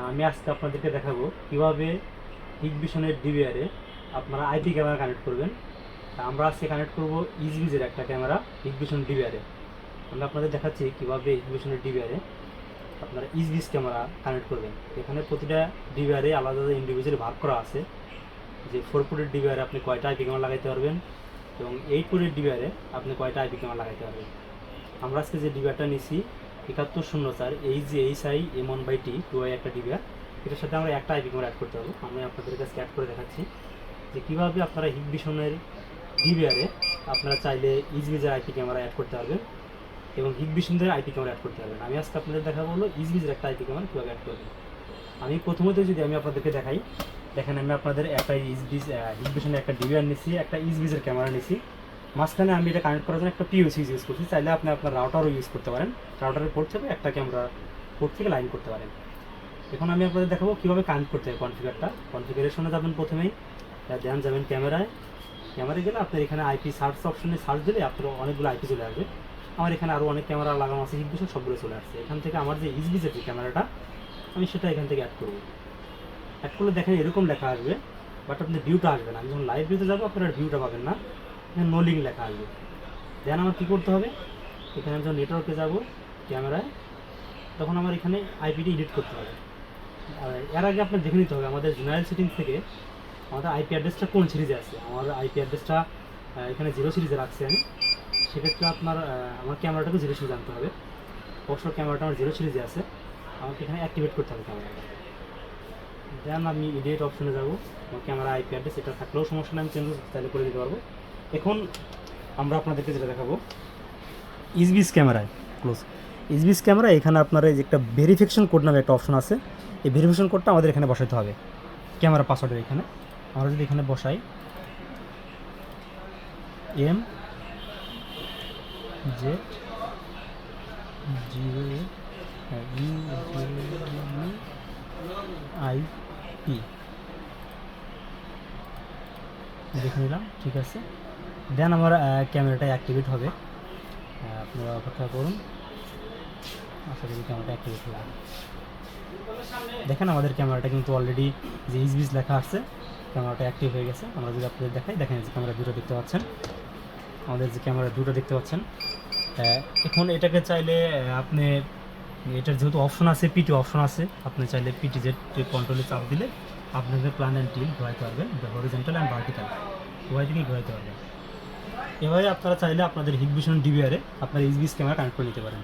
আমি আজকে আপনাদেরকে দেখাবো কিভাবে হিগবিশনের ডিভিআরে আপনারা আইপি ক্যামেরা কানেক্ট করবেন। আমরা আজকে কানেক্ট করব ইজবিজের একটা ক্যামেরা হিগবিশন ডিভিআরে। আমি আপনাদের দেখাচ্ছি কিভাবে হিগবিশনের ডিভিআরে আপনারা ইজবিজ ক্যামেরা কানেক্ট করবেন। এখানে প্রতিটা ডিভিআরে আলাদা আলাদা ইন্ডিভিজুয়ালি ভাগ করা আছে যে 4 ফুটের ডিভিআরে আপনি কয়টা আইপি ক্যামেরা লাগাইতে পারবেন এবং 8 ফুটের ডিভিআরে আপনি কয়টা আইপি ক্যামেরা লাগাইতে পারবেন। আমরা আজকে যে ডিভিআরটা নিছি 7104 HGHI M1/T 2i একটা ডিভিআর, এটার সাথে আমরা একটা আইপি ক্যামেরা অ্যাড করতে পারবো। আমি আপনাদের কাছে অ্যাড করে দেখাচ্ছি যে কীভাবে আপনারা হিগবিশনের ডিভিআরে আপনারা চাইলে ইজবিজের আইপি ক্যামেরা অ্যাড করতে পারবেন এবং হিগবিশনের আইপি ক্যামেরা অ্যাড করতে পারবেন। আমি আজকে আপনাদের দেখাবো হলো ইজবিজের একটা আইপি ক্যামেরা কীভাবে অ্যাড করবেন। আমি প্রথমত যদি আমি আপনাদেরকে দেখাই, দেখেন আমি আপনাদের একটা হিগবিশনের একটা ডিভিআর নিছি, একটা ইজবিজের ক্যামেরা নিছি, মাঝখানে আমি এটা কানেক্ট করার জন্য একটা পিওসি ইউজ করছি। চাইলে আপনি আপনার রাউটারও ইউজ করতে পারেন, রাউটারের পোর্ট থেকে একটা ক্যামেরা পোর্ট থেকে লাইন করতে পারেন। এখন আমি আপনাদের দেখাবো কীভাবে কানেক্ট করতে হয় কনফিগারেশনে যাবেন, প্রথমেই দেন যাবেন ক্যামেরায় গেলে আপনার এখানে আইপি সার্চ অপশনে সার্চ দিলে আপনার অনেকগুলো আইপি চলে আসবে। আমার এখানে আরও অনেক ক্যামেরা লাগানো আছে হিগবিশন, সবগুলো চলে আসছে। এখান থেকে আমার যে ইজবিজের যে ক্যামেরাটা আমি সেটা এখান থেকে অ্যাড করবো। অ্যাড করলে দেখেন এরকম লেখা আসবে, বাট আপনি ভিউটা আসবে না। আমি যখন লাইভ ভিউতে যাবো আপনারা ভিউটা পাবেন না, নো লিঙ্ক লেখা আসবে। দেন আমার কী করতে হবে, এখানে যখন নেটওয়ার্কে যাব ক্যামেরায়, তখন আমার এখানে আইপিটি এডিট করতে হবে। আর এর আগে আপনার দেখে নিতে হবে আমাদের জেনারেল সেটিংস থেকে আমাদের আইপি অ্যাড্রেসটা কোন সিরিজে আছে। আমার আইপি অ্যাড্রেসটা এখানে 0 সিরিজে রাখছি আমি, সেক্ষেত্রে আমার ক্যামেরাটাকে 0 সিরিজ আনতে হবে। অবশ্য ক্যামেরাটা আমার 0 সিরিজে আছে, আমাকে এখানে অ্যাক্টিভেট করতে হবে ক্যামেরাটা। দেন আমি এডিট অপশনে যাব, আমার ক্যামেরা আইপি অ্যাড্রেস এটা থাকলেও সমস্যা নেই, আমি চেঞ্জ চাইলে করে দিতে পারবো। এখন আমরা আপনাদেরকে যেটা দেখাবো ইজবিজ ক্যামেরায় ইজবিজ ক্যামেরা, এখানে আপনার এই যে একটা ভেরিফিকেশন কোড নামে একটা অপশন আছে, এই ভেরিফিকেশন কোডটা আমাদের এখানে বসাতে হবে ক্যামেরা পাসওয়ার্ডের এখানে। আমরা যদি এখানে বসাই MZ0IP দেখে নিলাম, ঠিক আছে। দেন আমার ক্যামেরাটা অ্যাক্টিভেট হবে, আপনারা অপেক্ষা করুন, আশা করি ক্যামেরাটা অ্যাক্টিভেট হবে। দেখেন আমাদের ক্যামেরাটা কিন্তু অলরেডি যে ইজবিজ লেখা আসছে ক্যামেরাটা অ্যাক্টিভ হয়ে গেছে। আমরা যদি আপনাদের দেখাই, দেখেন যে ক্যামেরা দুটো দেখতে পাচ্ছেন, আমাদের যে ক্যামেরা দুটো দেখতে পাচ্ছেন। এখন এটাকে চাইলে আপনি এটার যেহেতু অপশন আছে, পিটি অপশন আছে, আপনি চাইলে পিটি যে কন্ট্রোলে চাপ দিলে আপনাদের প্ল্যান অ্যান্ড টিল ঘোরাইতে পারবেন, হরিজন্টাল অ্যান্ড ভার্টিক্যাল উভয় দিকেই ঘোরাইতে পারবেন। এভাবে আপনারা চাইলে আপনাদের হিগবিশন ডিভিআরে আপনার ইজবিজ ক্যামেরা কানেক্ট করে নিতে পারেন।